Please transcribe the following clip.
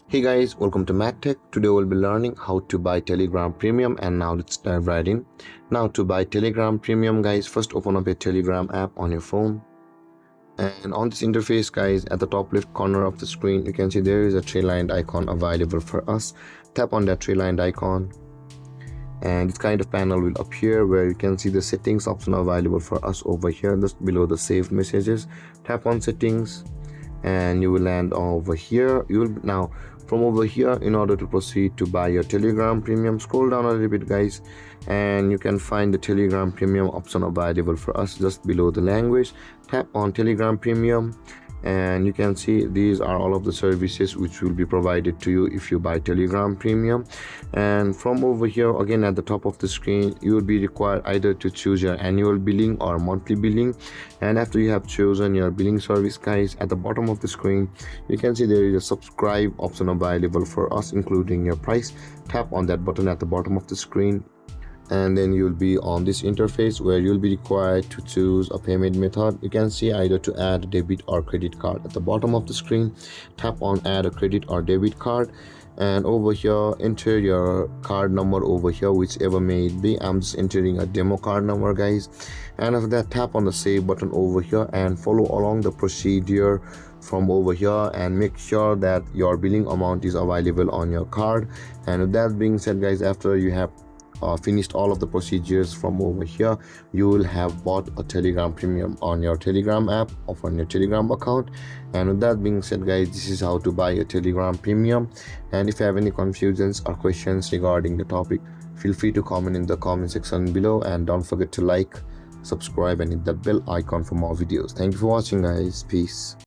Hey guys, welcome to MacTech. Today we'll be learning how to buy Telegram Premium, and now let's dive right in. Now to buy Telegram Premium guys, first open up a Telegram app on your phone. And on this interface guys, at the top left corner of the screen, you can see there is a three-lined icon available for us. Tap on that three-lined icon and this kind of panel will appear where you can see the settings option available for us over here just below the saved messages. Tap on settings and you will land over here. You will now from over here, in order to proceed to buy your Telegram Premium, scroll down a little bit guys and you can find the Telegram Premium option available for us just below the language. Tap on Telegram Premium and you can see these are all of the services which will be provided to you if you buy Telegram Premium. And from over here again at the top of the screen, you will be required either to choose your annual billing or monthly billing. And after you have chosen your billing service guys, at the bottom of the screen you can see there is a subscribe option available for us including your price. Tap on that button at the bottom of the screen and then you'll be on this interface where you'll be required to choose a payment method. You can see either to add a debit or credit card at the bottom of the screen. Tap on add a credit or debit card and over here enter your card number over here, whichever may it be. I'm just entering a demo card number guys, and after that tap on the save button over here and follow along the procedure from over here and make sure that your billing amount is available on your card. And with that being said guys, after you have finished all of the procedures from over here, you will have bought a Telegram Premium on your Telegram app or on your Telegram account. And with that being said guys, this is how to buy a Telegram Premium. And if you have any confusions or questions regarding the topic, feel free to comment in the comment section below, and don't forget to like, subscribe and hit that bell icon for more videos. Thank you for watching guys. Peace.